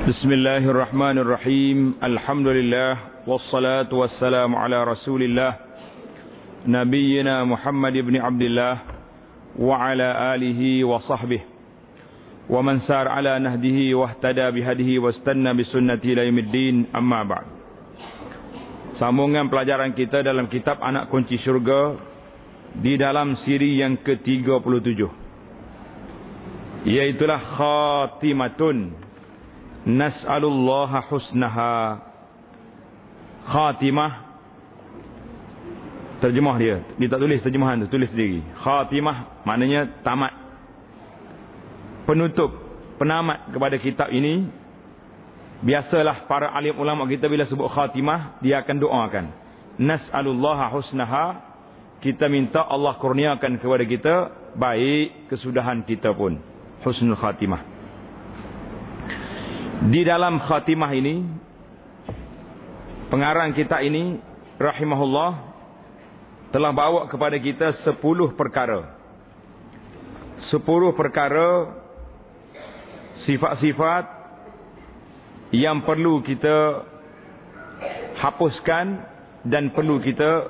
Bismillahirrahmanirrahim. Alhamdulillah wassalatu wassalamu ala Rasulillah nabiyyina Muhammad ibn Abdullah wa ala alihi wa sahbihi wa man sar ala nahdihi wa ihtada bihadihi wastanna bisunnati ila yaumiddin. Amma ba'd. Sambungan pelajaran kita dalam kitab Anak Kunci Syurga di dalam siri yang ke-37, iaitulah khatimatun nas'alullaha husnaha. Khatimah, terjemah dia tak tulis terjemahan tu, tulis sendiri. Khatimah maknanya tamat, penutup, penamat kepada kitab ini. Biasalah para alim ulama kita bila sebut khatimah, dia akan doakan nas'alullaha husnaha, kita minta Allah kurniakan kepada kita baik kesudahan kita pun, husnul khatimah. Di dalam khatimah ini, pengarang kita ini rahimahullah telah bawa kepada kita 10 perkara. 10 perkara sifat-sifat yang perlu kita hapuskan dan perlu kita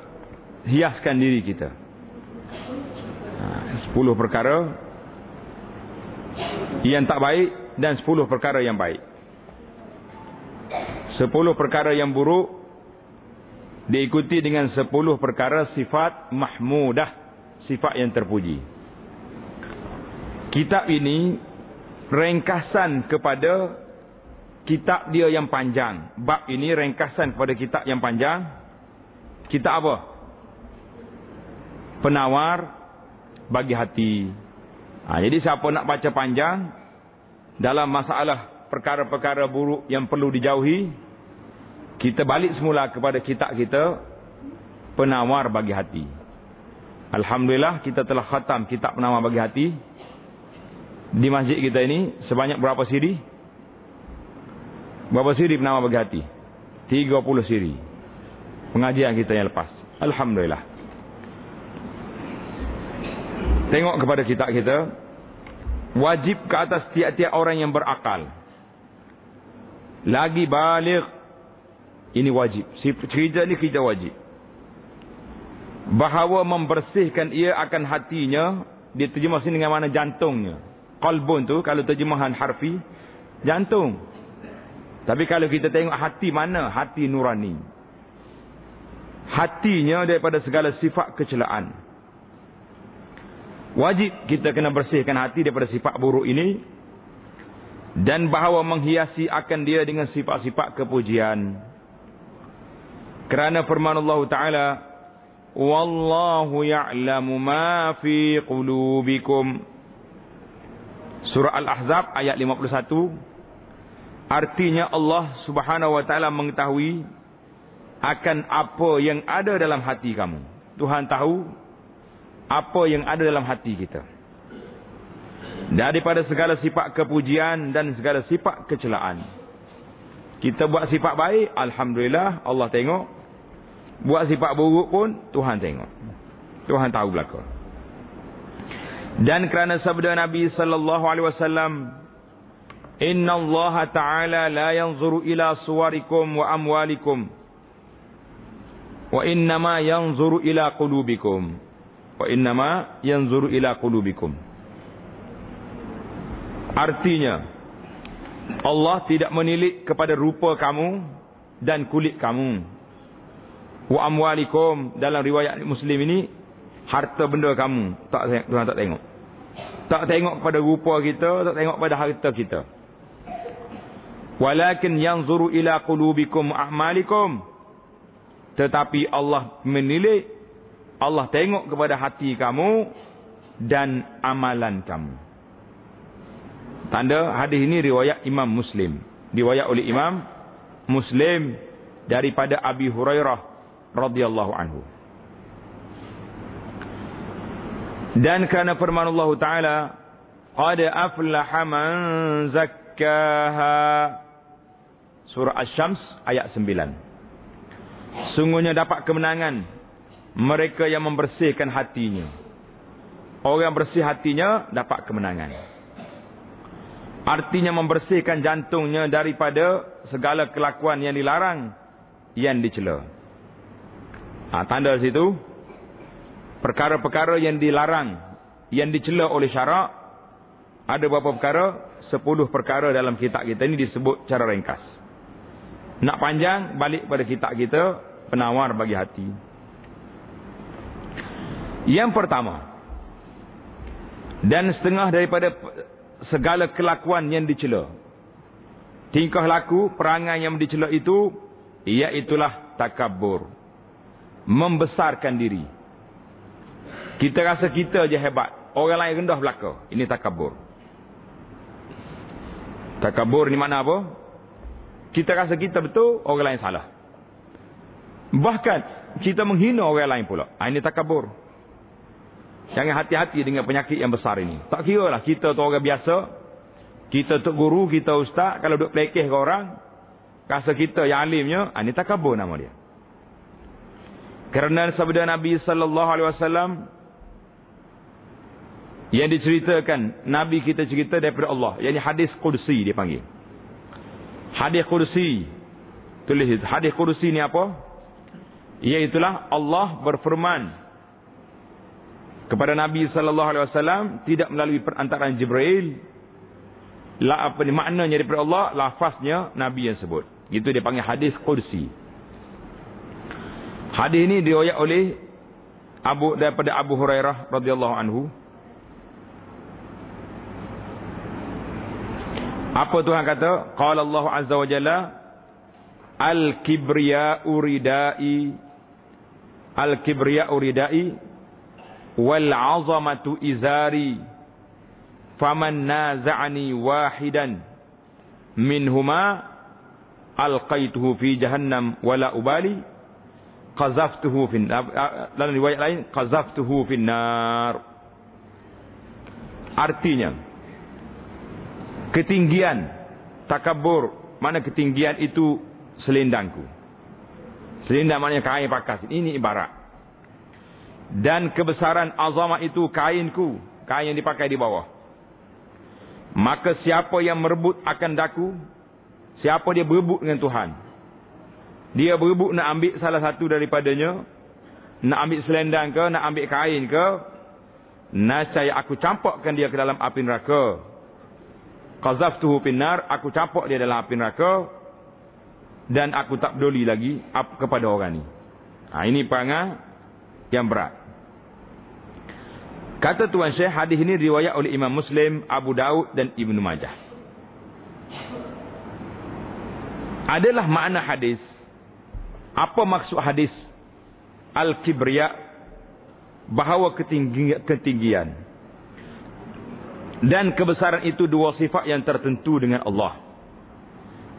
hiaskan diri kita. 10 perkara yang tak baik dan 10 perkara yang baik. 10 perkara yang buruk diikuti dengan 10 perkara sifat mahmudah, sifat yang terpuji. Kitab ini ringkasan kepada kitab dia yang panjang. Bab ini ringkasan kepada kitab yang panjang. Kitab apa? Penawar bagi hati. Jadi siapa nak baca panjang dalam masalah perkara-perkara buruk yang perlu dijauhi, kita balik semula kepada kitab kita Penawar Bagi Hati. Alhamdulillah kita telah khatam kitab Penawar Bagi Hati di masjid kita ini. Sebanyak berapa siri? Berapa siri Penawar Bagi Hati? 30 siri pengajian kita yang lepas. Alhamdulillah. Tengok kepada kitab kita. Wajib ke atas tiap-tiap orang yang berakal, lagi baligh, ini wajib. Cerita ni kita wajib, bahawa membersihkan ia akan hatinya. Dia terjemah sini dengan mana jantungnya. Qalbun tu kalau terjemahan harfi jantung, tapi kalau kita tengok hati mana, hati nurani, hatinya daripada segala sifat kecelaan. Wajib kita kena bersihkan hati daripada sifat buruk ini, dan bahawa menghiasi akan dia dengan sifat-sifat kepujian. Kerana firman Allah Ta'ala, wallahu ya'lamu ma fi qulubikum, surah Al-Ahzab ayat 51. Artinya Allah Subhanahu Wa Ta'ala mengetahui akan apa yang ada dalam hati kamu. Tuhan tahu apa yang ada dalam hati kita, daripada segala sifat kepujian dan segala sifat kecelaan. Kita buat sifat baik, alhamdulillah, Allah tengok. Buat sifat buruk pun Tuhan tengok, Tuhan tahu belaka. Dan kerana sabda Nabi sallallahu alaihi wasallam, innallaha ta'ala la yanzuru ila suwarikum wa amwalikum, wa innama yanzuru ila qulubikum. Wa innama yanzuru ila qulubikum. Artinya, Allah tidak menilik kepada rupa kamu dan kulit kamu. Wa amwalikum, dalam riwayat Muslim ini, harta benda kamu. Tuhan tak tengok. Tak tengok pada rupa kita, tak tengok pada harta kita. Walakin yanzuru ila qulubikum a'malikum. Tetapi Allah menilik, Allah tengok kepada hati kamu dan amalan kamu. Tanda hadis ini riwayat Imam Muslim. Riwayat oleh Imam Muslim daripada Abi Hurairah radhiyallahu anhu. Dan kerana firman Allah Ta'ala, qad aflaha man zakkaha, surah Asy-Syams ayat 9. Sungguhnya dapat kemenangan mereka yang membersihkan hatinya. Orang bersih hatinya dapat kemenangan. Artinya membersihkan jantungnya daripada segala kelakuan yang dilarang, yang dicela. Tanda situ, perkara-perkara yang dilarang, yang dicela oleh syarak, ada berapa perkara? 10 perkara dalam kitab kita ini disebut cara ringkas. Nak panjang, balik pada kitab kita, Penawar Bagi Hati. Yang pertama, dan setengah daripada segala kelakuan yang dicela, tingkah laku, perangai yang dicela itu, iaitulah takabur, membesarkan diri. Kita rasa kita je hebat, orang lain rendah belaka. Ini takabur. Takabur ni makna apa? Kita rasa kita betul, orang lain salah. Bahkan kita menghina orang lain pula. Ini takabur. Jangan hati-hati dengan penyakit yang besar ini. Tak kira lah kita tu orang biasa, kita tu guru, kita ustaz, kalau duduk pelekeh ke orang, rasa kita yang alimnya, ini takabur nama dia. Kerana sabda Nabi sallallahu alaihi wasallam yang diceritakan, Nabi kita cerita daripada Allah, yakni hadis qudsi dia panggil. Hadis qudsi. Tulis itu. Hadis qudsi ni apa? Iaitulah Allah berfirman kepada Nabi sallallahu alaihi wasallam, tidak melalui perantaraan Jibril. Apa ni maknanya daripada Allah, lafaznya Nabi yang sebut. Itu dia panggil hadis qudsi. Hadis ini diriwayat oleh daripada Abu Hurairah radhiyallahu anhu. Apa Tuhan kata? Qala Allah azza wa jalla, al-kibriya'u ridai, al-kibriya'u ridai wal 'azamatu izari, faman naza'ani wahidan minhuma alqaituhu fi jahannam wala ubali qazaftuhu fin nar. Dalam riwayat lain qazaftuhu fin nar. Artinya ketinggian, takabur, mana ketinggian itu selendangku. Selendang maknanya kain pakas. Ini ibarat. Dan kebesaran azamah itu kainku, kain yang dipakai di bawah. Maka siapa yang merebut akan daku, siapa dia berebut dengan Tuhan, dia berebut nak ambil salah satu daripadanya, nak ambil selendang ke, nak ambil kain ke, nascaya aku campakkan dia ke dalam api neraka. Qazaftuhu finnar, aku campak dia dalam api neraka, dan aku tak peduli lagi kepada orang ni. Ini perangai yang berat. Kata Tuan Syekh, hadis ini riwayat oleh Imam Muslim, Abu Daud dan Ibnu Majah. Adalah makna hadis. Apa maksud hadis? Al-kibriya, bahawa ketinggian dan kebesaran itu dua sifat yang tertentu dengan Allah.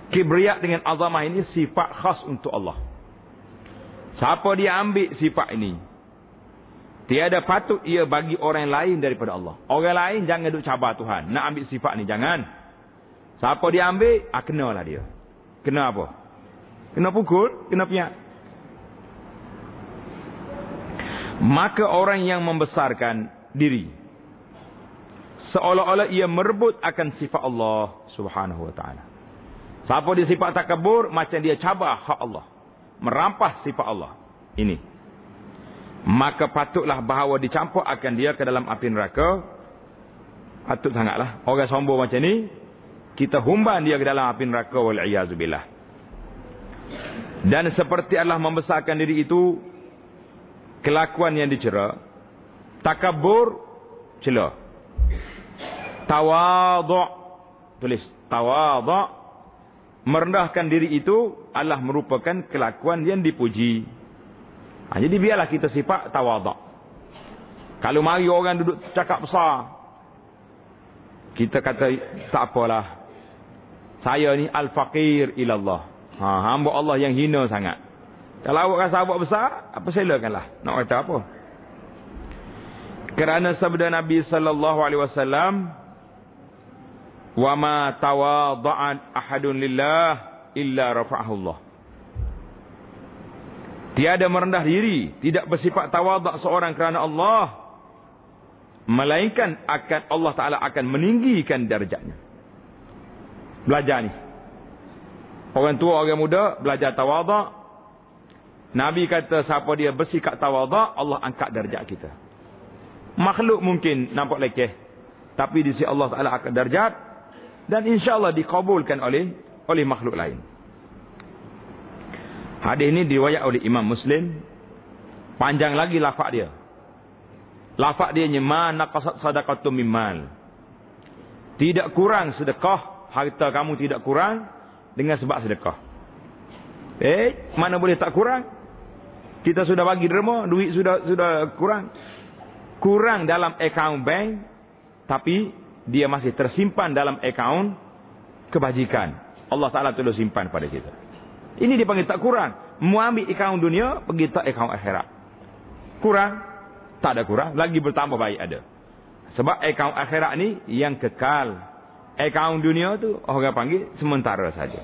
Kibriya dengan azamah ini sifat khas untuk Allah. Siapa dia ambil sifat ini, tiada patut ia bagi orang lain daripada Allah. Orang lain jangan duk cabar Tuhan, nak ambil sifat ni, jangan. Siapa dia ambil, kenalah dia. Kena apa? Kena pukul, kena piak. Maka orang yang membesarkan diri, seolah-olah ia merebut akan sifat Allah subhanahu wa ta'ala. Siapa dia sifat takabur, macam dia cabar hak Allah, merampas sifat Allah. Ini. Maka patutlah bahawa dicampak akan dia ke dalam api neraka. Patut sangatlah. Orang sombong macam ni, kita humban dia ke dalam api neraka, wal'iyazubillah. Dan seperti Allah membesarkan diri itu, kelakuan yang dicela, takabur, cela. Tawadhu', tulis tawadhu', merendahkan diri itu adalah merupakan kelakuan yang dipuji. Jadi biarlah kita sifat tawadhu'. Kalau mari orang duduk cakap besar, kita kata tak apalah, saya ni al-faqir ilallah, hamba Allah yang hina sangat. Kalau awak rasa awak besar, apa silakanlah, nak kata apa. Kerana sabda Nabi sallallahu alaihi wasallam, wa ma tawadha'an ahadun lillah illa rafa'ahu Allah. Tiada merendah diri, tidak bersifat tawadhu' seorang kerana Allah, melainkan akan Allah Ta'ala akan meninggikan darjatnya. belajar ni. Orang tua, orang muda belajar tawaduk. Nabi kata siapa dia bersikap tawaduk, Allah angkat darjat kita. Makhluk mungkin nampak lekeh, tapi di sisi Allah Taala angkat darjat dan insya-Allah dikabulkan oleh makhluk lain. Hadis ini diriwayat oleh Imam Muslim. Panjang lagi lafaz dia. Lafaz dia ma naqasat sadaqatu min mal. Tidak kurang sedekah, harta kamu tidak kurang dengan sebab sedekah. Mana boleh tak kurang? Kita sudah bagi derma, duit sudah kurang. Kurang dalam akaun bank, tapi dia masih tersimpan dalam akaun kebajikan. Allah Taala terus simpan pada kita. Ini dipanggil tak kurang. Mau ambil akaun dunia, pergi tak akaun akhirat. Kurang? Tak ada kurang. Lagi bertambah baik ada. Sebab akaun akhirat ni yang kekal. Akaun dunia tu orang panggil sementara saja.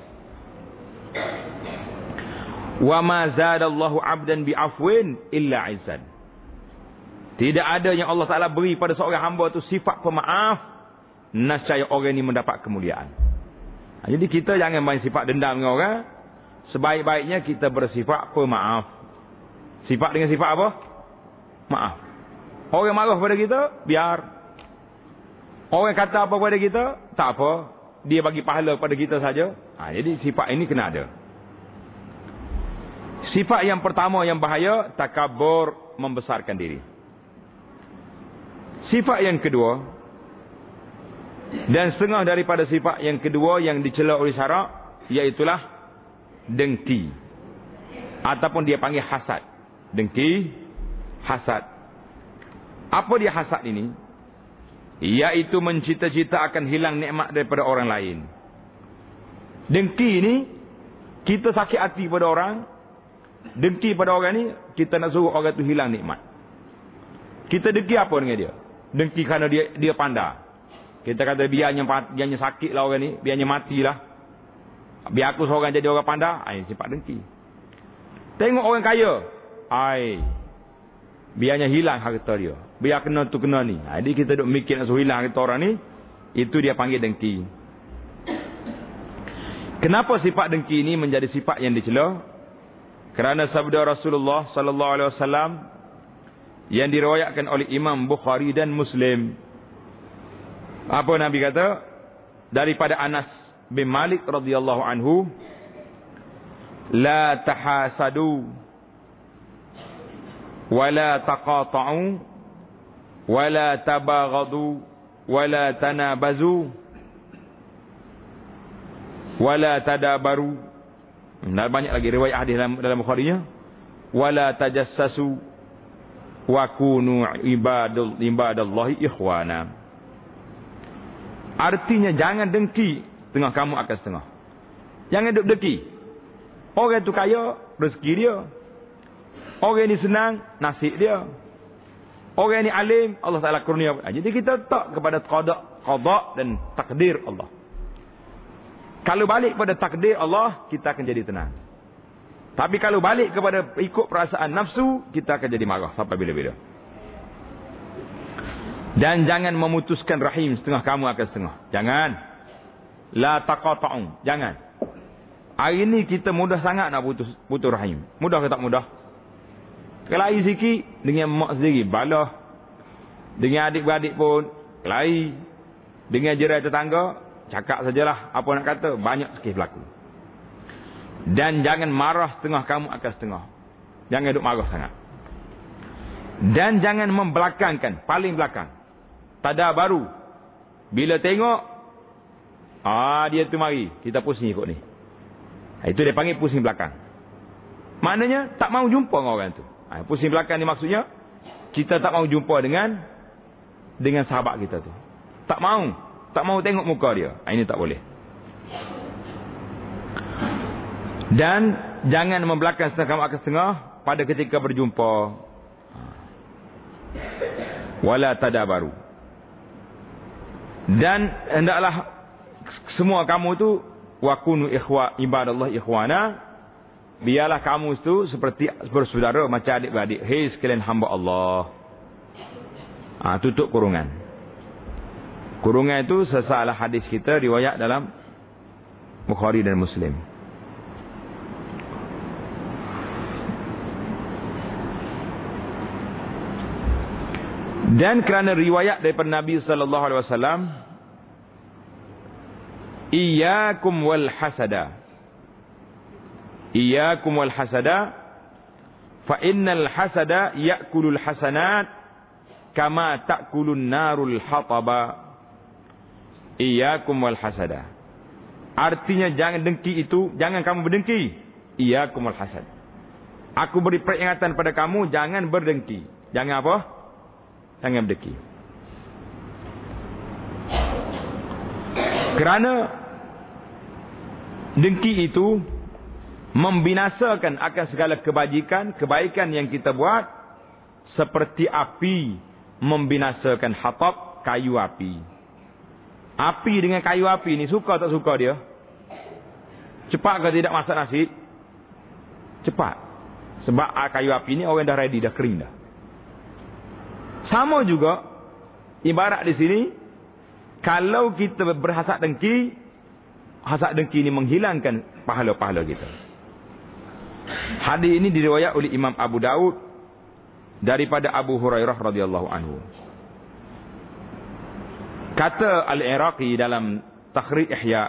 Wa ma zadallahu 'abdan bi'afwin illa 'izzan. Tidak ada yang Allah Taala beri pada seorang hamba tu sifat pemaaf, nescaya orang ni mendapat kemuliaan. Jadi kita jangan main sifat dendam dengan orang. Sebaik-baiknya kita bersifat pemaaf. Sifat dengan sifat apa? Maaf. Orang marah pada kita, biar. Orang kata apa pada kita, tak apa. Dia bagi pahala pada kita saja. Jadi sifat ini kena ada. Sifat yang pertama yang bahaya, takabur, membesarkan diri. Sifat yang kedua, dan setengah daripada sifat yang kedua yang dicela oleh syarak, iaitulah dengki. Ataupun dia panggil hasad. Dengki, hasad. Apa dia hasad ini? Iaitu mencita-cita akan hilang nikmat daripada orang lain. Dengki ini, kita sakit hati pada orang. Dengki pada orang ni, kita nak suruh orang tu hilang nikmat. Kita dengki apa dengan dia? Dengki kerana dia pandai. Kita kata biarnya sakit lah orang ni, biarnya matilah. Biar aku seorang jadi orang pandai. Sifat dengki. Tengok orang kaya. Biarnya hilang harta dia. Biar kena tu kena ni. Jadi kita duk mikir nak suruh hilang harta orang ni. Itu dia panggil dengki. Kenapa sifat dengki ini menjadi sifat yang dicela? Kerana sabda Rasulullah sallallahu alaihi wasallam yang diriwayatkan oleh Imam Bukhari dan Muslim. Apa Nabi kata? Daripada Anas bin Malik radhiyallahu anhu, la tahasadu wala taqata'u wala tabaghadu wala tanabazu wala tadabaru. Dan banyak lagi riwayat hadis dalam Bukhari-nya. Wala tajassasu wa kunu ibadallahi ikhwana. Artinya jangan dengki setengah kamu akan setengah. Jangan duk dengki. Orang tu kaya, rezeki dia. Orang ni senang, nasib dia. Orang ni alim, Allah Taala kurnia. Jadi kita tak kepada qada dan takdir Allah. Kalau balik pada takdir Allah, kita akan jadi tenang. Tapi kalau balik kepada ikut perasaan nafsu, kita akan jadi marah sampai bila-bila. Dan jangan memutuskan rahim setengah kamu akan setengah. Jangan. La taqata'u. Jangan. Hari ni kita mudah sangat nak putus rahim. Mudah ke tak mudah? Kelahi sikit dengan mak sendiri, balah. Dengan adik-beradik pun, kelahi. Dengan jiran tetangga, cakap sajalah apa nak kata, banyak sikit berlaku. Dan jangan marah setengah kamu akan setengah. Jangan duk marah sangat. Dan jangan membelakangkan, paling belakang. Tada baru. Bila tengok, dia tu mari, kita pusing ikut ni. Itu dia panggil pusing belakang. Maknanya tak mau jumpa dengan orang tu. Pusing belakang ni maksudnya kita tak mau jumpa dengan sahabat kita tu. Tak mau tengok muka dia. Ini tak boleh. Dan jangan membelakang setengah kamu akan setengah pada ketika berjumpa. Wala tadabaru. Dan hendaklah semua kamu tu wakunu ibadallah ikhwana. Biarlah kamu tu seperti bersaudara macam adik-beradik. Hei sekalian hamba Allah. Tutup kurungan. Kurungan itu sesalah hadis kita riwayat dalam Bukhari dan Muslim. Dan kerana riwayat daripada Nabi sallallahu alaihi wasallam, iyyakum wal hasada. Iyyakum wal hasada fa innal hasada ya'kulul hasanat kama ta'kulun narul hataba. Iyyakum wal hasada. Artinya jangan dengki itu, jangan kamu berdengki. Iyyakum wal hasad. Aku beri peringatan pada kamu, jangan berdengki. Jangan apa? Jangan berdengki. Kerana dengki itu membinasakan akan segala kebaikan yang kita buat, seperti api membinasakan hatab, kayu api. Api dengan kayu api ni suka tak suka dia? Cepat ke tidak masak nasi? Cepat. Sebab kayu api ni orang dah ready, dah kering dah. Sama juga ibarat di sini, kalau kita berhasad dengki, hasad dengki ini menghilangkan pahala-pahala kita. Hadis ini diriwayat oleh Imam Abu Daud daripada Abu Hurairah radhiyallahu anhu. Kata Al-Iraqi dalam Takhrij Ihya,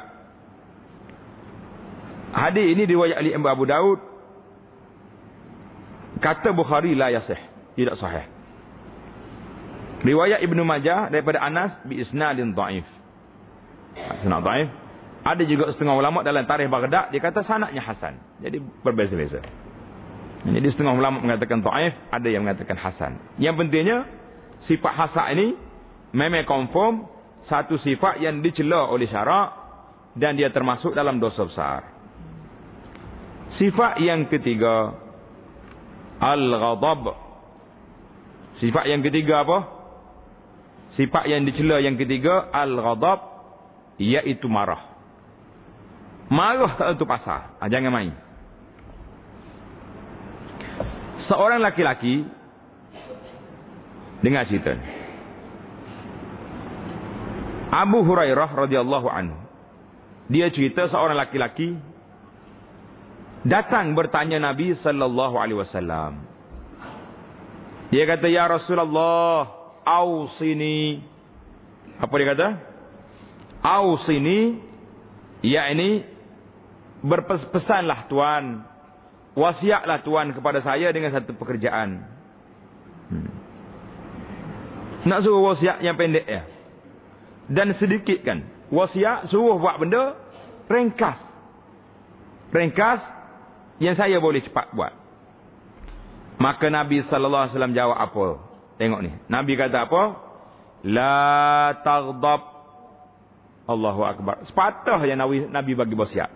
hadis ini diriwayat oleh Imam Abu Daud, kata Bukhari la yasih, tidak sahih. Riwayat Ibnu Majah daripada Anas bi isnadin dhaif. Sanad dhaif. Ada juga setengah ulama dalam Tarikh Baghdad dia kata sanadnya hasan. Jadi berbeza-beza. Jadi setengah ulama mengatakan dhaif, ada yang mengatakan hasan. Yang pentingnya sifat hasan ini memang confirm satu sifat yang dicela oleh syarak dan dia termasuk dalam dosa besar. Sifat yang ketiga, al-ghadab. Sifat yang ketiga apa? Sifat yang dicela yang ketiga, al-ghadab, iaitu marah. Marah tak tentu pasal. Jangan main. Seorang laki-laki, dengar cerita. Abu Hurairah radhiyallahu anhu, dia cerita seorang laki-laki datang bertanya Nabi sallallahu alaihi wasallam. Dia kata, ya Rasulullah, ausini. Apa dia kata? Ausini, yakni berpesanlah Tuan, wasiatlah Tuan kepada saya dengan satu pekerjaan. Nak suruh wasiat yang pendek ya, dan sedikit kan. Wasiat suruh buat benda ringkas. Ringkas yang saya boleh cepat buat. Maka Nabi sallallahu alaihi wasallam jawab apa? Tengok ni. Nabi kata apa? La taghdab. Allahu akbar. Sepatah yang Nabi bagi wasiat.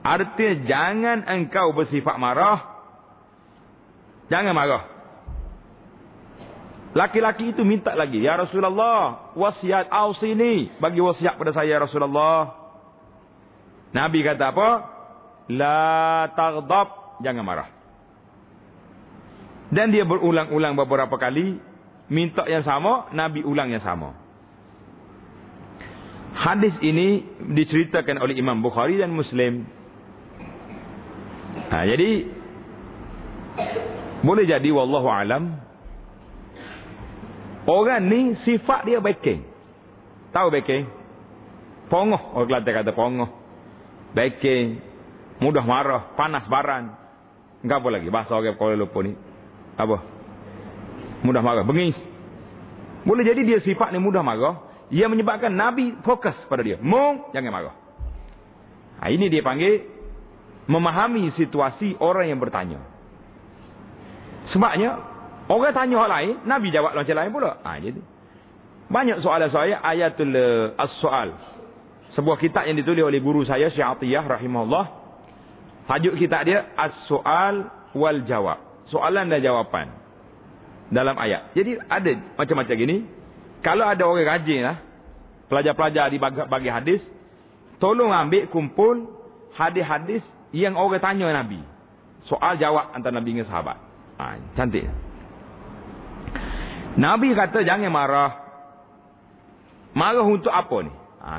Artinya jangan engkau bersifat marah. Jangan marah. Laki-laki itu minta lagi, ya Rasulullah, wasiat ausini, bagi wasiat pada saya ya Rasulullah. Nabi kata apa? La taghdab, jangan marah. Dan dia berulang-ulang beberapa kali minta yang sama, Nabi ulang yang sama. Hadis ini diceritakan oleh Imam Bukhari dan Muslim. Jadi boleh jadi wallahu alam, orang ni sifat dia backing. Tahu backing? Pongoh, orang Kelantan kata pongoh. Backing, mudah marah, panas baran. Enggak apa lagi bahasa orang Kuala Lumpur ni? Apa? Mudah marah, bengis. Boleh jadi dia sifat ni mudah marah, ia menyebabkan Nabi fokus pada dia. Jangan marah. Ini dia panggil memahami situasi orang yang bertanya. Sebabnya orang tanya hal lain, Nabi jawab macam lain pula. Jadi banyak soalan-soalan. Ayatul As-Soal, sebuah kitab yang ditulis oleh guru saya Syekh Atiyah rahimahullah. Tajuk kitab dia As-Soal wal Jawab, soalan dan jawapan dalam ayat. Jadi ada macam-macam gini. Kalau ada orang rajin lah, pelajar-pelajar di bagi hadis, tolong ambil kumpul hadis-hadis yang orang tanya Nabi, soal jawab antara Nabi dengan sahabat. Cantik. Nabi kata jangan marah. Marah untuk apa ni?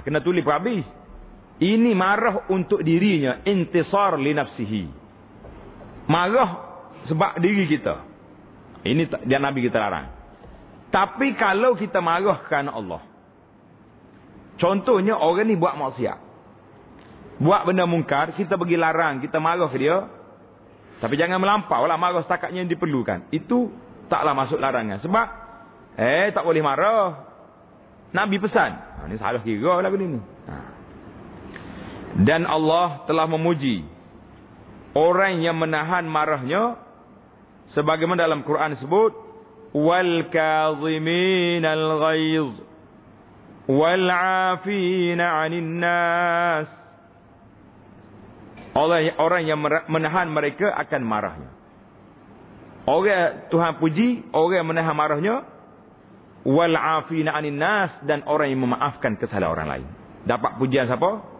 Kena tulis per habis. Ini marah untuk dirinya, intisar li nafsihi. Marah sebab diri kita. Ini dia Nabi kita larang. Tapi kalau kita marah kerana Allah. Contohnya orang ni buat maksiat. Buat benda mungkar, kita pergi larang, kita marah ke dia. Tapi jangan melampau lah, marah setakatnya yang diperlukan. Itu taklah masuk larangan. Sebab, tak boleh marah. Nabi pesan. Ini salah kira lah benda ni. Dan Allah telah memuji orang yang menahan marahnya sebagaimana dalam Quran sebut wal kaziminal ghaiz wal 'afina 'anil nas. Orang yang menahan mereka akan marahnya. Orang Tuhan puji orang yang menahan marahnya wal 'afina 'anil nas, dan orang yang memaafkan kesalahan orang lain. Dapat pujian siapa?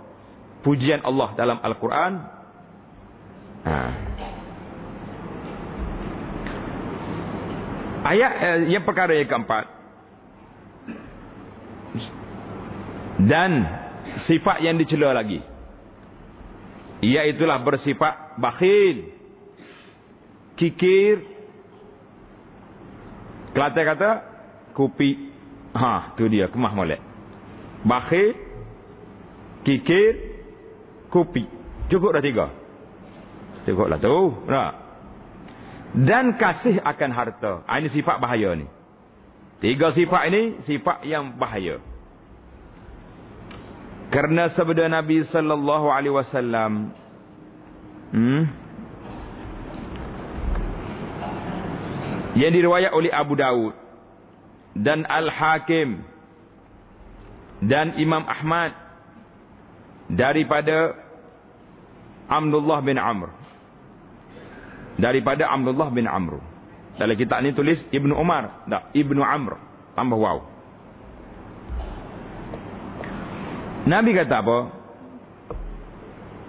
Pujian Allah dalam Al-Quran. Ayat yang perkara yang keempat. Dan sifat yang dicela lagi, iaitulah bersifat bakhil, kikir. Kelantan kata kupi. Tu dia, kemah molek. Bakhil, kikir, kopi. Cukup dah 3. Cukup lah tu. Tak? Dan kasih akan harta. Ini sifat bahaya ni. 3 sifat ini sifat yang bahaya. Kerana sabda Nabi sallallahu alaihi wasallam yang diriwayat oleh Abu Daud dan Al-Hakim dan Imam Ahmad daripada Abdullah bin Amr. Daripada Abdullah bin Amr. Dalam kitab ni tulis Ibnu Umar. Tak, Ibnu Amr. Tambah waw. Nabi kata apa?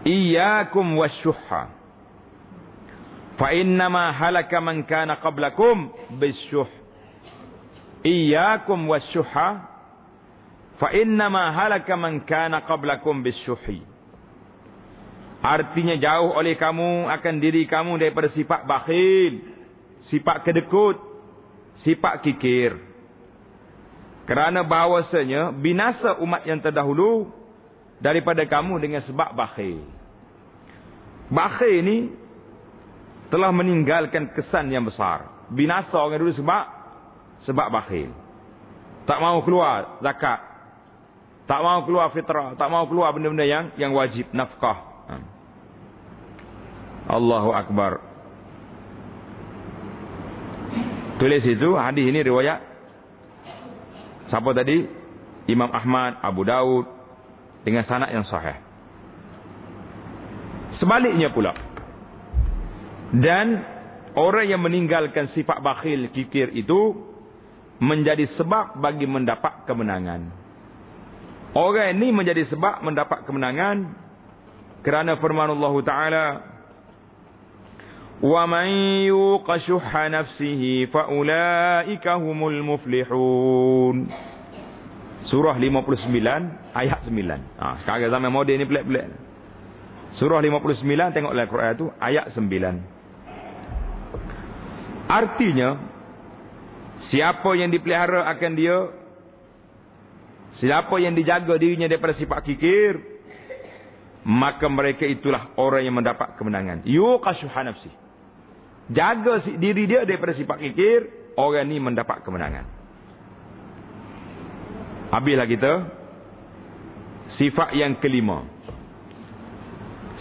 Iyyakum wasyuhha. Fa innama halaka man kana qablakum bisyuh. Iyyakum wasyuhha. Fa innama halaka man kana qablakum bisyuhi. Artinya jauh oleh kamu akan diri kamu daripada sifat bakhil, sifat kedekut, sifat kikir. Kerana bahawasanya binasa umat yang terdahulu daripada kamu dengan sebab bakhil. Bakhil ni telah meninggalkan kesan yang besar. Binasa orang dulu sebab bakhil. Tak mau keluar zakat, tak mau keluar fitrah, tak mau keluar benda-benda yang wajib, nafkah. Allahu Akbar. Tulis itu, hadis ini riwayat siapa tadi? Imam Ahmad, Abu Daud, dengan sanad yang sahih. Sebaliknya pula, dan orang yang meninggalkan sifat bakhil, kikir itu menjadi sebab bagi mendapat kemenangan. Orang ini menjadi sebab mendapat kemenangan kerana firman Allah Ta'ala, وَمَنْ يُوقَ شُحَّ نَفْسِهِ فَأُولَئِكَ هُمُ الْمُفْلِحُونَ. Surah 59 ayat 9. Sekarang zaman moden ni pelik-pelik. Surah 59, tengoklah Quran tu ayat 9. Artinya siapa yang dipelihara akan dia, siapa yang dijaga dirinya daripada sifat kikir, maka mereka itulah orang yang mendapat kemenangan. Yuqa syuhha nafsi. Jaga diri dia daripada sifat kikir, orang ni mendapat kemenangan. Habislah kita. Sifat yang kelima.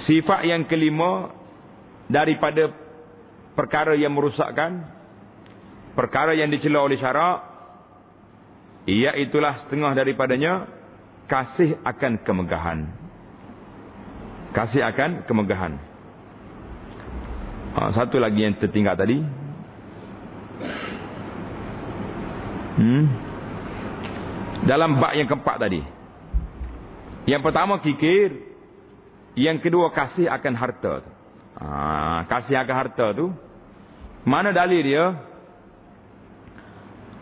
Sifat yang kelima daripada perkara yang merosakkan, perkara yang dicela oleh syarak, iaitulah setengah daripadanya kasih akan kemegahan. Kasih akan kemegahan. Satu lagi yang tertinggal tadi. Dalam bab yang keempat tadi. Yang pertama kikir. Yang kedua kasih akan harta. Kasih akan harta tu, mana dalil dia?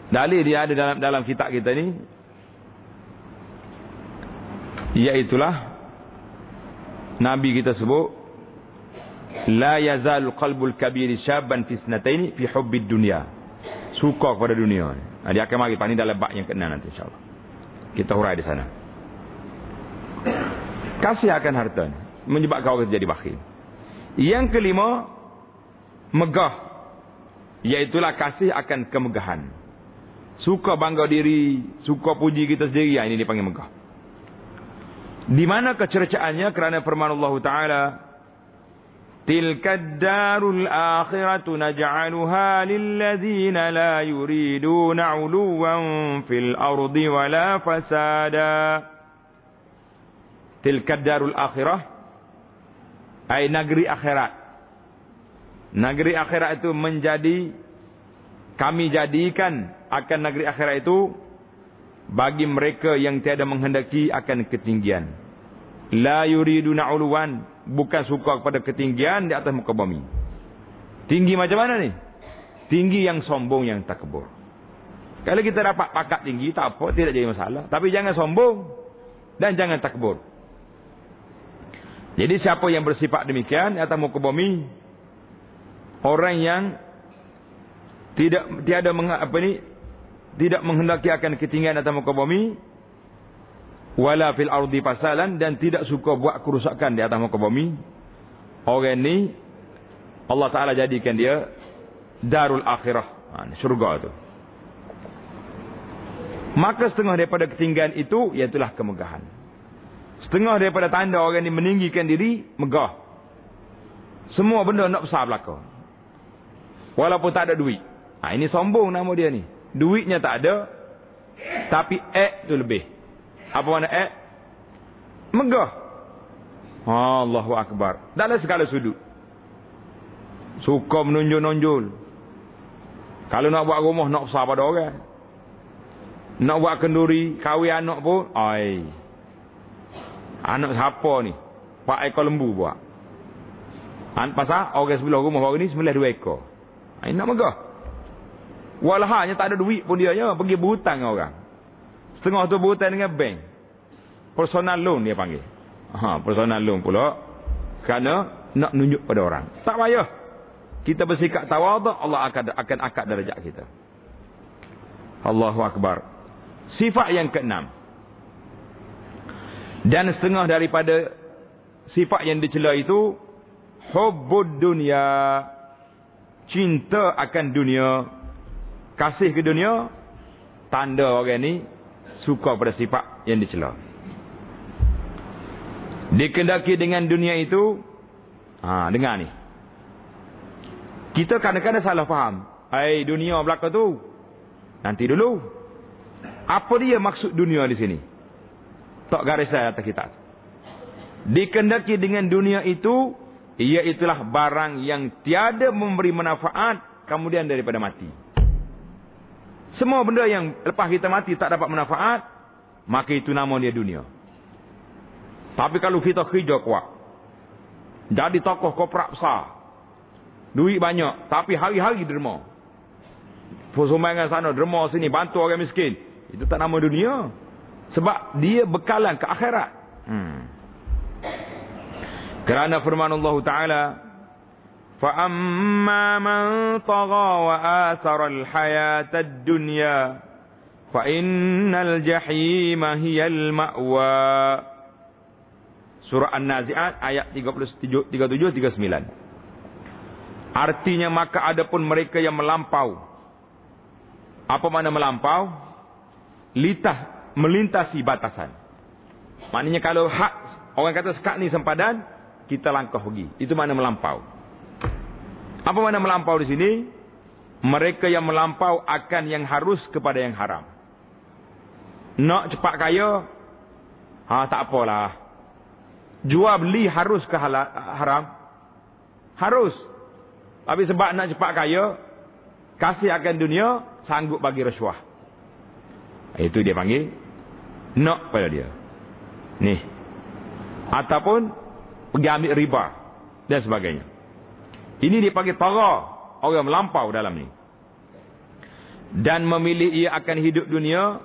Dalil dia ada dalam kitab kita ni, iaitulah Nabi kita sebut, la yazal qalbul kabir syaban fi sanataini fi hubbid dunya. Suka kepada dunia. Dia akan mari pani dalam bab yang ke-6 nanti insya-Allah. Kita hurai di sana. Kasih akan harta menyebabkan orang jadi bakhil. Yang kelima, megah. Iaitulah kasih akan kemegahan. Suka bangga diri, suka puji kita sendiri, ini dipanggil megah. Di mana kecercaannya? Kerana firman Allah Taala, tilkad darul akhiratu naj'aluha lilladzina la yuriduna 'uluwan fil ardi wala fasada. Tilkad darul akhirah ai negeri akhirat. Negeri akhirat itu kami jadikan akan negeri akhirat itu bagi mereka yang tiada menghendaki akan ketinggian. La yuriduna 'uluwan, bukan suka kepada ketinggian di atas muka bumi. Tinggi macam mana ni? Tinggi yang sombong, yang takabur. Kalau kita dapat pakat tinggi, tak apa, tidak jadi masalah. Tapi jangan sombong dan jangan takabur. Jadi siapa yang bersifat demikian di atas muka bumi, orang yang tidak menghendaki akan ketinggian atas muka bumi, wala fil ardi fasalan, dan tidak suka buat kerusakan di atas muka bumi, orang ni Allah Taala jadikan dia darul akhirah, syurga tu. Maka setengah daripada ketinggian itu iaitulah kemegahan. Setengah daripada tanda orang ni meninggikan diri, megah. Semua benda nak besar belaka. Walaupun tak ada duit. Ini sombong nama dia ni. Duitnya tak ada, tapi tu lebih. Apa makna megah. Allahu Akbar. Dalam segala sudut. Suka menonjol-nonjol. Kalau nak buat rumah, nak besar pada orang. Nak buat kenduri, kahwin anak pun, anak siapa ni? 4 ekor lembu buat. Pasal orang sebelah rumah orang ni 2 ekor. Ini nak megah. Walahnya tak ada duit pun dia pergi berhutang dengan orang. Setengah tu berhutang dengan bank. Personal loan dia panggil. Personal loan pula. Kerana nak nunjuk pada orang. Tak payah. Kita bersikap tawaduk, Allah akan angkat darjat kita. Allahu Akbar. Sifat yang ke-6. Dan setengah daripada sifat yang dicela itu, hubbud dunya, cinta akan dunia, kasih ke dunia, tanda orang ni suka pada sifat yang dicela. Dikendaki dengan dunia itu, dengar ni. Kita kadang-kadang salah faham. Dunia belaka tu. Nanti dulu. Apa dia maksud dunia di sini? Tak garisan atas kita. Dikendaki dengan dunia itu, iaitulah barang yang tiada memberi manfaat kemudian daripada mati. Semua benda yang lepas kita mati tak dapat manfaat, maka itu nama dia dunia. Tapi kalau kita kerja kuat, jadi tokoh korporat besar, duit banyak, tapi hari-hari derma, sumbangan sana, derma sini, bantu orang miskin, itu tak nama dunia. Sebab dia bekalan ke akhirat. Kerana firman Allah Ta'ala, فَأَمَّا مَنْ طَغَى وَآثَرَ الْحَيَاةَ الدُّنْيَا فَإِنَّ الْجَحِيمَ هِيَ الْمَأْوَى. Surah An-Nazi'at ayat 37-39. Artinya, maka adapun mereka yang melampau. Apa makna melampau? Melintasi batasan. Maknanya kalau hak, orang kata sekat ni sempadan, kita langkah pergi. Itu makna melampau. Apa makna melampau di sini? Mereka yang melampau akan yang harus kepada yang haram. Nak cepat kaya, tak apalah. Jual beli harus ke haram? Harus. Tapi sebab nak cepat kaya, kasih akan dunia, sanggup bagi rasuah. Itu dia panggil nak pada dia. Nih. Ataupun pergi ambil riba dan sebagainya. Ini dipanggil tagha, orang melampau dalam ni. Dan memilih ia akan hidup dunia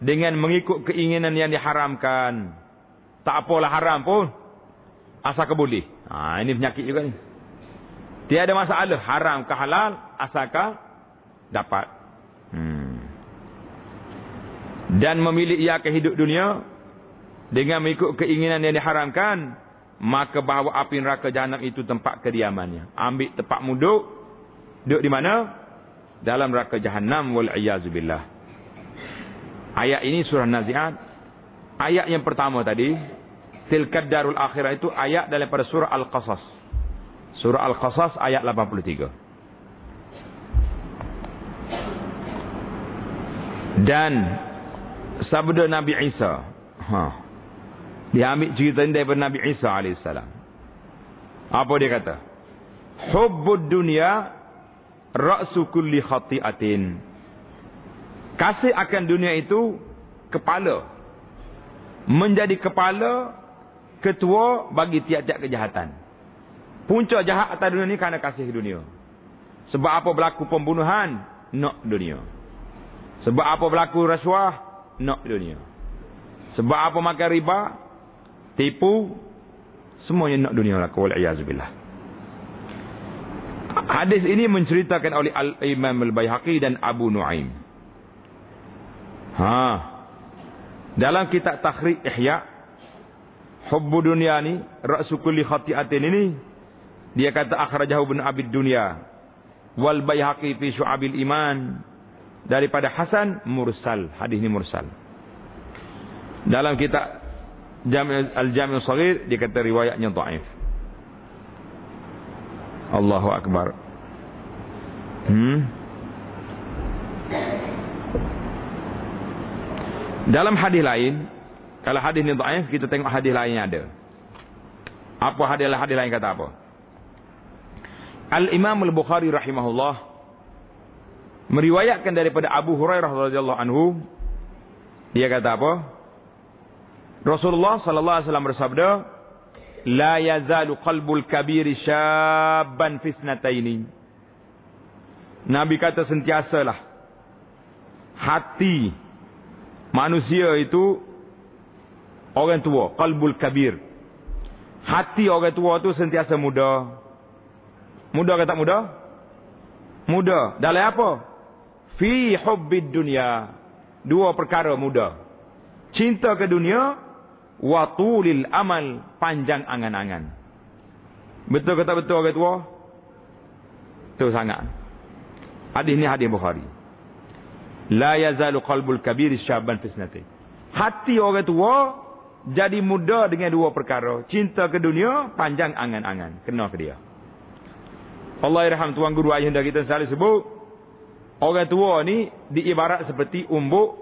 dengan mengikut keinginan yang diharamkan. Tak apalah haram pun. asalkan boleh. Ini penyakit juga ni. Tiada masalah haram ke halal asalkan dapat. Dan memilih ia ke hidup dunia dengan mengikut keinginan yang diharamkan, maka bahawa api neraka jahanam itu tempat kediamannya. Ambil tempat duduk di mana? Dalam neraka jahanam, wal iyazubillah. Ayat ini surah Nazi'at. Ayat yang pertama tadi, tilkad darul akhirah, itu ayat daripada surah Al-Qasas. Surah Al-Qasas ayat 83. Dan sabda Nabi Isa, diambil cerita ini daripada Nabi Isa AS. Apa dia kata? Hubbud dunya ra'su kulli khati'atin. Kasih akan dunia itu kepala, menjadi kepala, ketua bagi tiap-tiap kejahatan. Punca jahat atas dunia ni kerana kasih dunia. Sebab apa berlaku pembunuhan? Nak dunia. Sebab apa berlaku rasuah? Nak dunia. Sebab apa makan riba? Tipu? Semuanya nak dunia lah. Wal-iyazubillah. Hadis ini menceritakan oleh Al-Imam Al-Baihaqi dan Abu Nu'aim. Dalam kitab Takhrij Ihya, hubbu dunia ni, ra'su kulli khati'atin ini, dia kata akhrajahu Ibn Abi Dunya wal Baihaqi fi Syu'abil Iman, daripada Hasan mursal. Hadis ini mursal. Dalam kitab Al-Jami' Shaghir dia kata riwayatnya dhaif. Allahu akbar. Dalam hadis lain, kalau hadis ini dhaif, kita tengok hadis lain yang ada. Apa hadis lain kata apa? Al-Imam Al-Bukhari rahimahullah meriwayatkan daripada Abu Hurairah radhiyallahu anhu, dia kata apa? Rasulullah sallallahu alaihi wasallam bersabda, la yazalu qalbul kabiri syabban fi snataini. Nabi kata sentiasalah hati manusia itu orang tua, qalbul kabir. Hati orang tua tu sentiasa muda. Muda ke tak muda? Muda. Dalam apa? Fi hubbid dunya. Dua perkara muda. Cinta ke dunia, wa tulil amal, panjang angan-angan. Betul ke tak betul orang tua? Betul sangat. Hadis ni hadis Bukhari. La yazalu qalbul kabir syabban fi snatain. Hati orang tua jadi muda dengan dua perkara. Cinta ke dunia, panjang angan-angan. Kena ke dia. Allah irham tuan guru ayahanda kita selalu sebut, orang tua ni diibarat seperti umbuk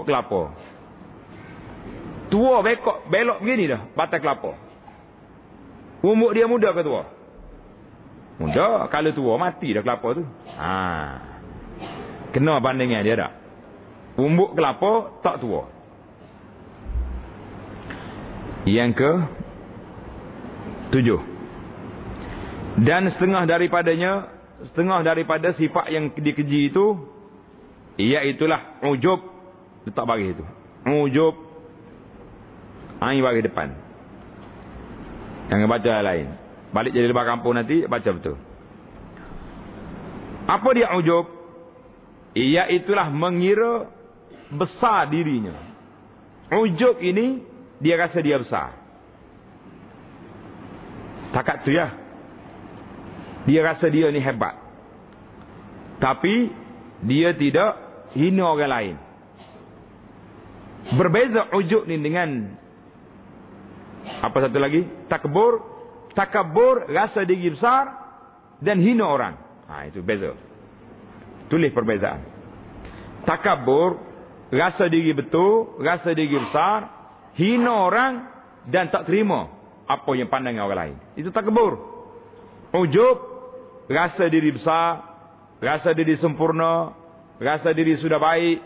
kelapa. Tua belok begini dah batang kelapa. Umbuk dia muda ke tua? Muda. Kalau tua mati dah kelapa tu. Kena bandingan dia tak? Umbuk kelapa tak tua. Yang ke 7. Dan setengah daripada sifat yang dikeji itu, iaitulah ujub. Letak bagi itu ujub. Ini bagi depan. Jangan baca lain. Balik jadi lebar kampung nanti baca betul. Apa dia ujub? Iaitulah mengira besar dirinya. Ujub ini dia rasa dia besar. Takat tu ya. Dia rasa dia ni hebat. Tapi dia tidak hina orang lain. Berbeza ujub ni dengan apa satu lagi? Takbur. Takabur, rasa diri besar dan hina orang. Itu beza. Tulis perbezaan. Takabur, rasa diri betul, rasa diri besar, hina orang dan tak terima apa yang pandangan orang lain. Itu takabur. Ujub, rasa diri besar, rasa diri sempurna, rasa diri sudah baik.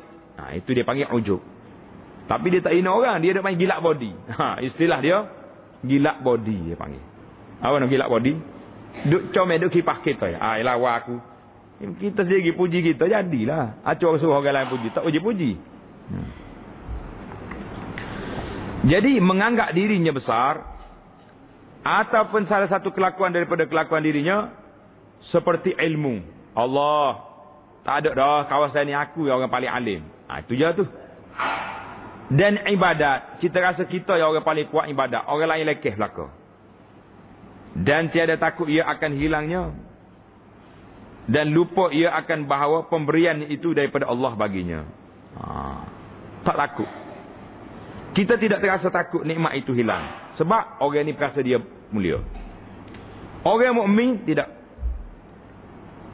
Itu dia panggil ujub. Tapi dia tak hina orang, dia nak panggil gilak body. Istilah dia gilak body dia panggil. Apa nak gilak body? Duk comel, duk kipas kita. Ialah aku. Kita sendiri puji kita, jadilah. Acuk suruh orang lain puji, tak puji-puji. Jadi menganggap dirinya besar, Ataupun salah satu kelakuan daripada kelakuan dirinya seperti ilmu. Allah, tak ada dah kawasan ni aku yang orang paling alim. Itu je tu. Dan ibadat, kita rasa kita yang orang paling kuat ibadat, orang lain lekeh belaka. Dan tiada takut ia akan hilangnya. Dan lupa ia akan bahawa pemberian itu daripada Allah baginya. Tak takut. Kita tidak terasa takut nikmat itu hilang. Sebab orang ni perasa dia mulia. Orang mukmin tidak.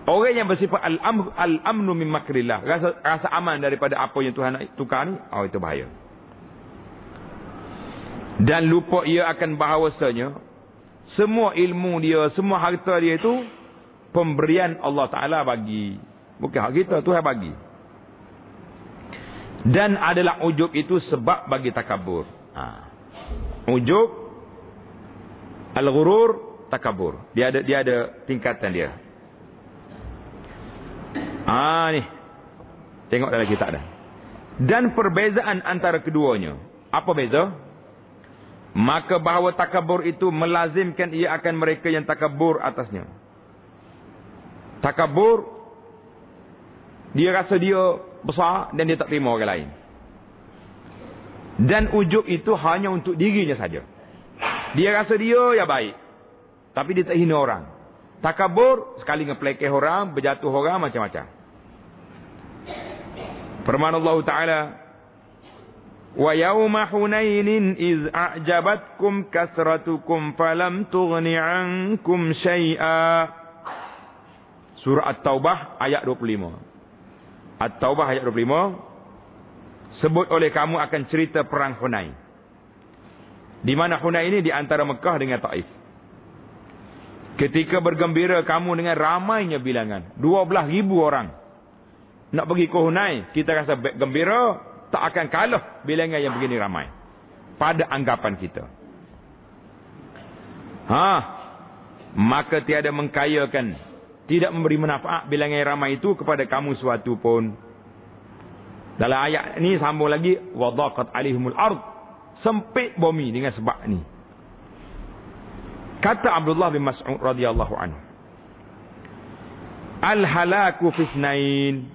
Orang yang bersifat al-amnu min makrillah, rasa aman daripada apa yang Tuhan nak tukar ni, itu bahaya. Dan lupa ia akan bahawasanya semua ilmu dia, semua harta dia itu pemberian Allah Ta'ala bagi. Bukan hak kita, Tuhan bagi. Dan adalah ujub itu sebab bagi takabur. Ujub, al-ghurur, takabur. Dia ada tingkatan dia. Ni. Tengok dalam kitab dah. Dan perbezaan antara keduanya. Apa beza? Maka bahawa takabur itu melazimkan ia akan mereka yang takabur atasnya. Takabur, dia rasa dia besar dan dia tak terima orang lain. Dan ujub itu hanya untuk dirinya saja. Dia rasa dia yang baik, tapi dia tak hina orang. Takabur, sekali ngepelekeh orang, berjatuh orang, macam-macam. Firman Allah Ta'ala, wa yawma hunainin iz a'jabatkum kasratukum falam tughni ankum syai'a. Surah At-Taubah ayat 25. At-Taubah ayat 25. Sebut oleh kamu akan cerita perang Hunain. Di mana Hunain ini di antara Mekah dengan Taif. Ketika bergembira kamu dengan ramainya bilangan, 12,000 orang nak pergi ke Hunain, kita rasa gembira, tak akan kalah bilangan yang begini ramai pada anggapan kita. Maka tiada mengkayakan, tidak memberi manfaat bilangan yang ramai itu kepada kamu suatu pun. Dalam ayat ni sambung lagi, wadaqat alaihimul ard, sempit bumi dengan sebab ni. Kata Abdullah bin Mas'ud radhiyallahu anhu, al-halaku fisnain.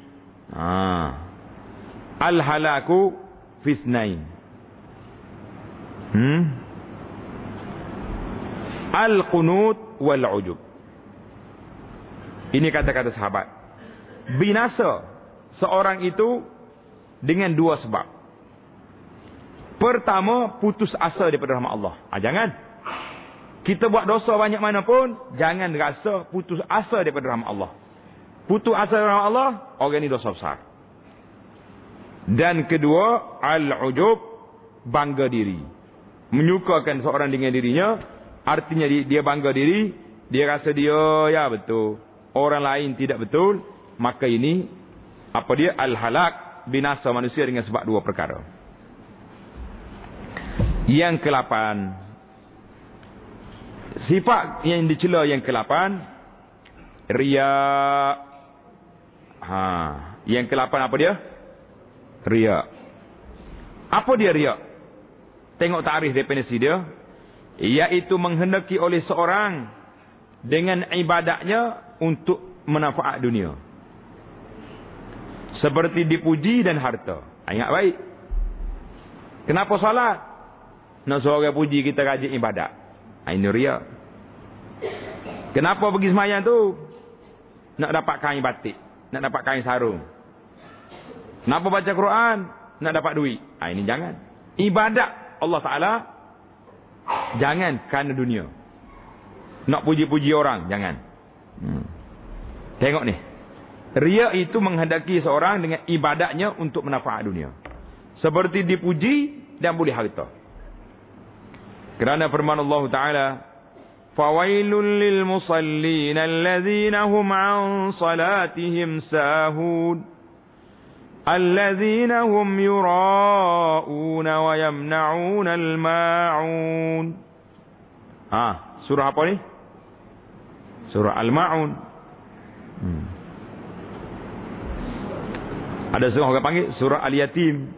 Al-halaku fisnain. Al-qunut wal-ujub. Ini kata-kata sahabat. Binasa seorang itu dengan dua sebab. Pertama, putus asa daripada rahmat Allah. Jangan. Kita buat dosa banyak mana pun, jangan rasa putus asa daripada rahmat Allah. Putus asa daripada rahmat Allah, orang ini dosa besar. Dan kedua, al-ujub, bangga diri. Menyukakan seorang dengan dirinya, artinya dia bangga diri, dia rasa dia, ya betul. Orang lain tidak betul, maka ini, apa dia? Al-halak, binasa manusia dengan sebab dua perkara. Yang ke-8, sifat yang dicela yang ke-8, riya. Yang ke-8 apa dia? Riya. Apa dia riya? Tengok takrif definisi dia, iaitu menghendaki oleh seorang dengan ibadatnya untuk manfaat dunia, seperti dipuji dan harta. Ingat baik. Kenapa salat? Nak suruh orang puji kita rajin ibadat. Ini riya. Kenapa pergi semayang tu? Nak dapat kain batik, nak dapat kain sarung. Kenapa baca Quran? Nak dapat duit. Ini jangan. Ibadat Allah Ta'ala, jangan kerana dunia. Nak puji-puji orang, jangan. Tengok ni. Riya itu menghendaki seorang dengan ibadatnya untuk manfaat dunia, seperti dipuji dan boleh harta. Kerana firman Allah Ta'ala, fawailul lil musallin allazina hum an salatihim sahun allazina hum yura'una wa yamna'una al-ma'un. Surah apa ni? Surah Al-Ma'un. Ada surah orang panggil surah Al-Yatim.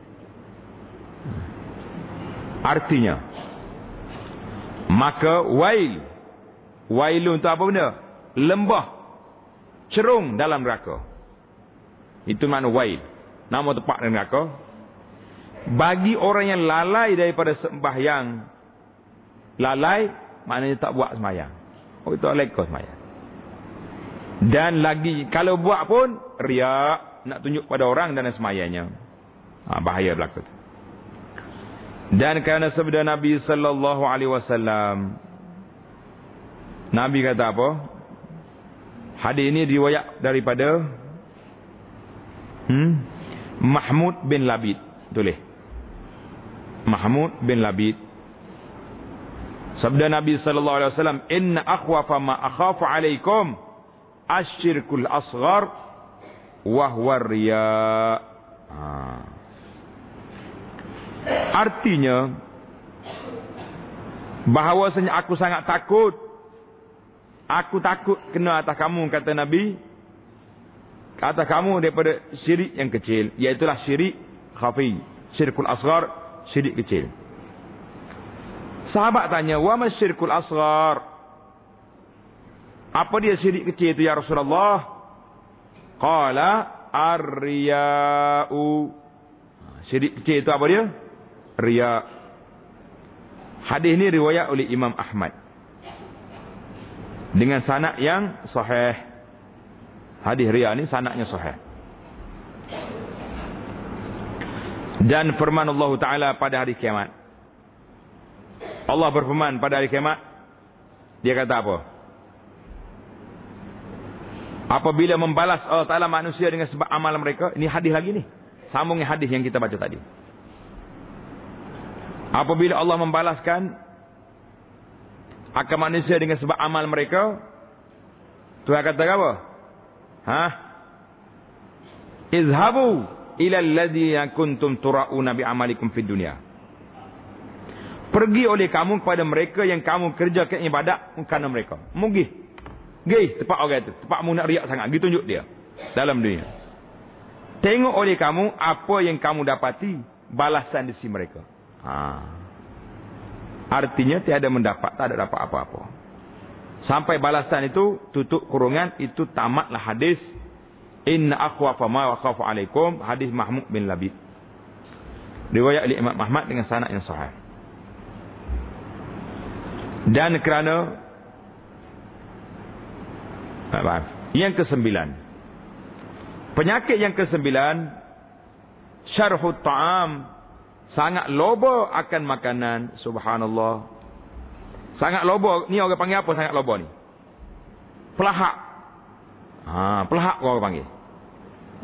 Artinya, Maka wailun tu apa benda? Lembah, cerung dalam neraka. Itu makna wail. Nama tempat dalam neraka. Bagi orang yang lalai daripada sembahyang. Lalai maknanya tak buat sembahyang. Oh, itu leka sembahyang. Dan lagi kalau buat pun riak, nak tunjuk pada orang dan sembahyangnya. Bahaya berlaku. Dan kerana sabda Nabi sallallahu alaihi wasallam, Nabi kata apa? Hadis ini riwayat daripada Mahmud bin Labid. Tulis. Mahmud bin Labid. Sabda Nabi sallallahu alaihi wasallam, "Inna akhwafa ma akhafu alaikum asyirkul asghar wa huwa riya." Artinya bahawasanya aku sangat takut. Aku takut kena atas kamu, kata Nabi, atas kamu daripada syirik yang kecil, iaitulah syirik khafi, syirkul asghar, syirik kecil. Sahabat tanya, "Wa ma syirkul asghar?" Apa dia syirik kecil itu ya Rasulullah? Qala ar-riya'u. Syirik kecil itu apa dia? Riya. Hadis ini riwayat oleh Imam Ahmad dengan sanad yang sahih. Hadis riya ni sanadnya sahih. Dan firman Allah Taala pada hari kiamat. Allah berfirman pada hari kiamat. Dia kata apa? Apabila membalas Allah Taala manusia dengan sebab amal mereka. Ini hadis lagi ni. Sambungnya hadis yang kita baca tadi. Apabila Allah membalaskan akan manusia dengan sebab amal mereka, Tuhan kata apa? Izhabu ila alladhi kuntum tura'una bi amalikum fid dunya. Pergi oleh kamu kepada mereka yang kamu kerjakan ibadat kerana mereka. Mugih. Gih tempat orang itu, tempat mu nak riak sangat, gitu tunjuk dia dalam dunia. Tengok oleh kamu apa yang kamu dapati balasan di sisi mereka. Artinya tiada mendapat, tak ada dapat apa-apa. Sampai balasan itu tutup kurungan, itu tamatlah hadis inna akhwafa ma akhafu alaikum, hadis Mahmud bin Labid. Riwayat oleh Imam Ahmad dengan sanad yang sahih. Dan kerana yang kesembilan, penyakit yang kesembilan, syarhut ta'am, sangat loba akan makanan. Subhanallah. Sangat loba. Ni orang panggil apa sangat loba ni? Pelahak. Pelahak orang panggil.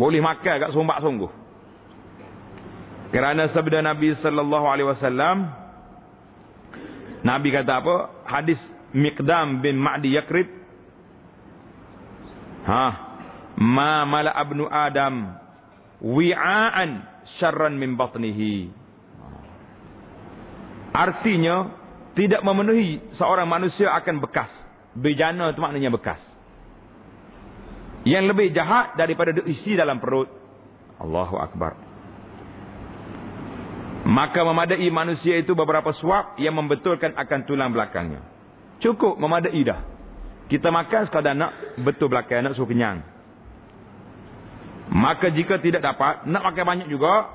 Boleh makan kat sombak sungguh. Kerana sabda Nabi sallallahu alaihi wasallam, Nabi kata apa? Hadis Miqdam bin Ma'di Yakrib. Ma mala abnu Adam wi'aan syarran min batnihi. Artinya tidak memenuhi seorang manusia akan bekas. Bejana itu maknanya bekas. Yang lebih jahat daripada isi dalam perut. Allahu Akbar. Maka memadai manusia itu beberapa suap yang membetulkan akan tulang belakangnya. Cukup memadai dah. Kita makan sekadar nak betul belakang, nak suruh kenyang. Maka jika tidak dapat, nak makan banyak juga,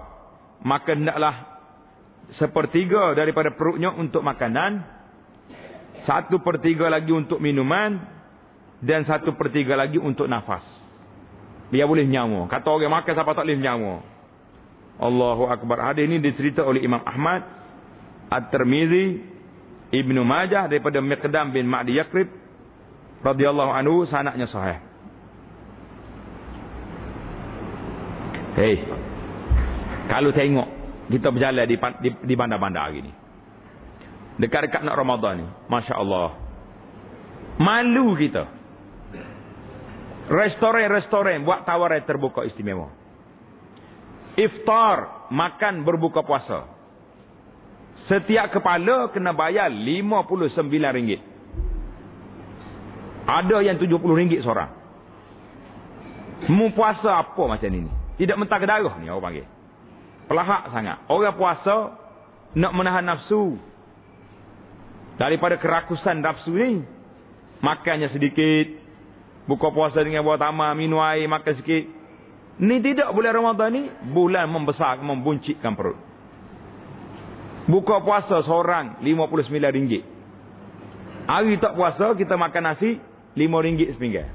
maka hendaklah sepertiga daripada perutnya untuk makanan, 1/3 lagi untuk minuman, dan 1/3 lagi untuk nafas. Biar boleh nyawa. Kata orang makan siapa tak boleh nyawa. Allahu Akbar. Hadis ini dicerita oleh Imam Ahmad, At-Tirmizi, Ibnu Majah daripada Miqdam bin Ma'di Yakrib radhiyallahu anhu, sanadnya sahih. Kalau tengok kita berjalan di bandar-bandar hari ni, dekat-dekat nak Ramadan ni, Masya Allah, malu kita. Restoran-restoran buat tawaran terbuka istimewa. Iftar, makan berbuka puasa. Setiap kepala kena bayar RM59. Ada yang RM70 seorang. Mu puasa apa macam ni? Tidak mentah ke darah ni orang panggil. Pelahak sangat. Orang puasa nak menahan nafsu. Daripada kerakusan nafsu ni, makannya sedikit, buka puasa dengan buah tamar, minum air, makan sikit. Ni tidak, bulan Ramadan ni bulan membesar, membuncitkan perut. Buka puasa seorang RM59. Hari tak puasa kita makan nasi RM5 sepinggan.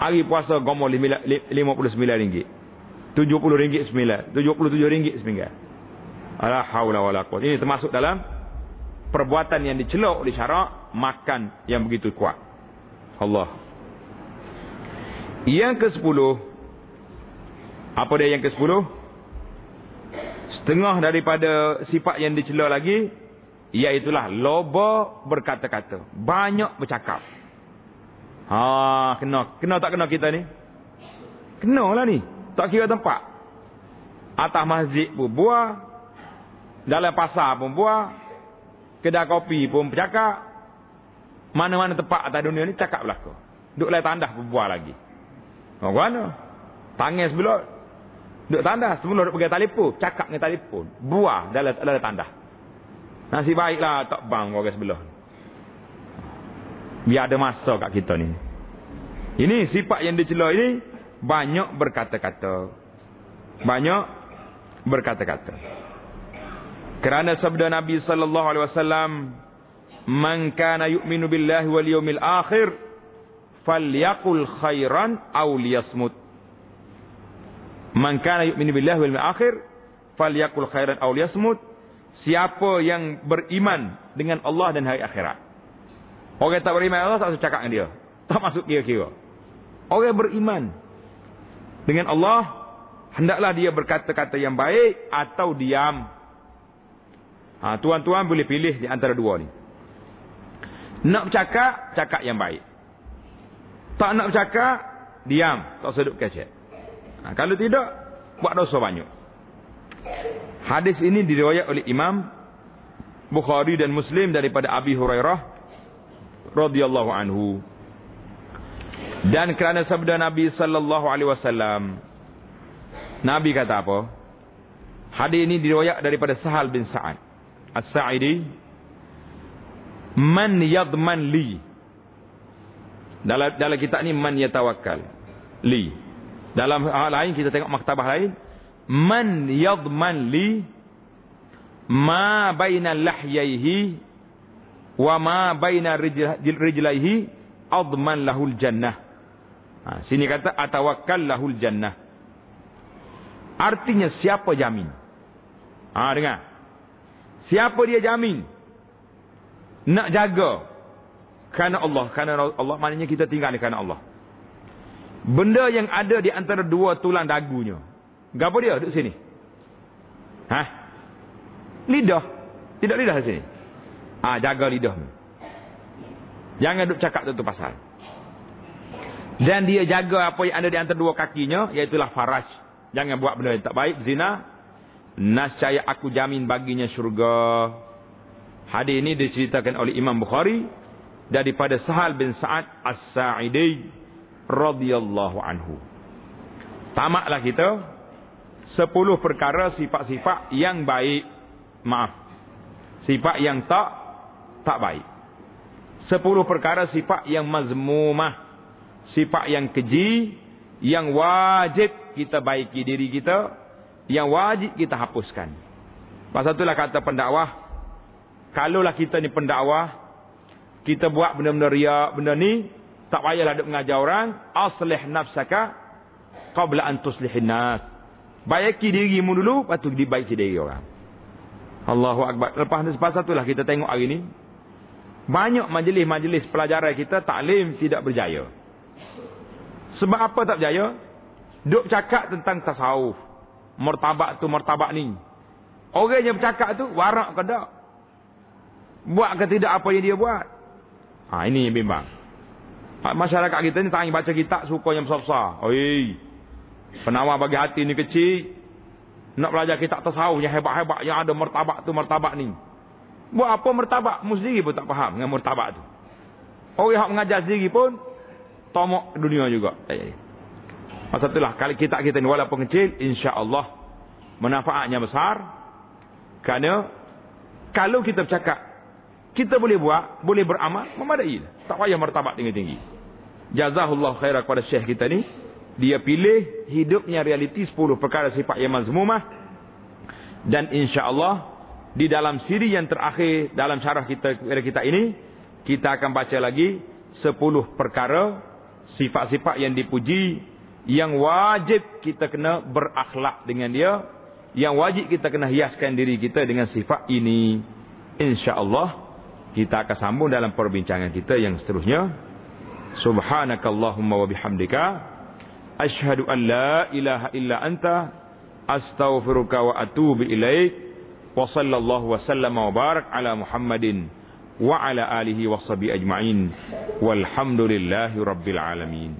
Hari puasa gomo RM59. RM77 sepinggan. La haula wala quwwata. Ini termasuk dalam perbuatan yang dicela oleh syarak, makan yang begitu kuat. Allah. Yang ke-10, apa dia yang ke-10? Setengah daripada sifat yang dicela lagi, iaitulah loba berkata-kata, banyak bercakap. Kena tak kena kita ni? Kenalah ni. Tak kira tempat. Atas masjid pun buah, dalam pasar pun buah, kedai kopi pun bercakap, mana-mana tempat atas dunia ni cakap belaka. Duk lai tandas pun buah lagi. Mana? Tangis sebelah duk tandas, semula duk pegang telefon, cakap dengan telefon, buah dalam tandas. Nasib baiklah tak bang orang sebelah. Biar ada masa kat kita ni. Ini sifat yang dicela ini, banyak berkata-kata. Banyak berkata-kata. Kerana sabda Nabi sallallahu alaihi wasallam, "Man kana yu'minu billahi wal yawmil akhir falyaqul khairan aw liyasmut." Man kana yu'minu billahi wal yawmil akhir falyaqul khairan aw liyasmut. Siapa yang beriman dengan Allah dan hari akhirat. Orang tak beriman dengan Allah tak usah cakap dengan dia. Tak masuk kira-kira. Orang beriman dengan Allah, hendaklah dia berkata-kata yang baik atau diam. Tuan-tuan boleh pilih di antara dua ni. Nak bercakap, cakap yang baik. Tak nak bercakap, diam. Tak usah duduk kecek. Kalau tidak, buat dosa banyak. Hadis ini diriwayat oleh Imam Bukhari dan Muslim daripada Abi Hurairah radhiyallahu anhu. Dan kerana sabda Nabi sallallahu alaihi wasallam, Nabi kata apa? Hadis ini diriwayat daripada Sahal bin Sa'ad As-Sa'idi, "Man yadman li." Dalam kitab ni man yatawakkal li. Dalam hal lain kita tengok maktabah lain, "Man yadman li ma baina lahyaihi wa ma baina rijlaihi adman lahul jannah." Sini kata atawakkal lahul jannah. Artinya siapa jamin? Dengar. Siapa dia jamin? Nak jaga kerana Allah. Kerana Allah maknanya kita tinggal kerana Allah. Benda yang ada di antara dua tulang dagunya. Gapo dia duduk sini? Lidah. Tidak lidah di sini. Jaga lidah. Jangan duk cakap tu pasal. Dan dia jaga apa yang ada di antara dua kakinya, iaitulah faraj. Jangan buat benda yang tak baik, zina. Nascaya aku jamin baginya syurga. Hadis ini diceritakan oleh Imam Bukhari daripada Sahal bin Sa'ad As-Sa'idi radhiyallahu anhu. Tamatlah kita 10 perkara sifat-sifat yang baik. Sifat yang tak baik. 10 perkara sifat yang mazmumah. Sifat yang keji, yang wajib kita baiki diri kita, yang wajib kita hapuskan. Pasal itulah kata pendakwah, kalaulah kita ni pendakwah, kita buat benda-benda riak, benda ni, tak payahlah duk mengajar orang, aslih nafsaka qabla an tuslihin nas. Baiki dirimu dulu, lepas tu dibaiki diri orang. Allahu Akbar. Lepas itulah kita tengok hari ni, banyak majlis-majlis pelajaran kita, taklim tidak berjaya. Sebab apa tak berjaya? Duk cakap tentang tasawuf. Martabak tu, martabak ni. Orang yang bercakap tu, warak ke tak? Buat ke tidak apa yang dia buat? Ini yang bimbang. Masyarakat kita ni tak baca kitab, suka yang besar-besar. Penawar bagi hati ni kecil. Nak belajar kitab tasawuf yang hebat-hebat, yang ada martabak tu, martabak ni. Buat apa martabak? Mu sendiri pun tak faham dengan martabak tu. Orang yang mengajar sendiri pun tomok dunia juga. Masa itulah kalau kita ni walaupun kecil, insya-Allah manfaatnya besar. Kerana kalau kita bercakap kita boleh buat, boleh beramal, memadai. Tak payah martabat tinggi-tinggi. Jazahullah khairah kepada syekh kita ni. Dia pilih hidupnya realiti 10 perkara sifat yang mazmumah. Dan insya-Allah di dalam siri yang terakhir dalam syarah kita ini, kita akan baca lagi 10 perkara sifat-sifat yang dipuji, yang wajib kita kena berakhlak dengan dia, yang wajib kita kena hiaskan diri kita dengan sifat ini. Insya-Allah kita akan sambung dalam perbincangan kita yang seterusnya. Subhanakallahumma wa bihamdika asyhadu an la ilaha illa anta astaghfiruka wa atubu ilaik. Wa sallallahu wa sallama wa barak ala Muhammadin wa ala alihi wa sahbihi ajma'in. Walhamdulillahi rabbil alamin.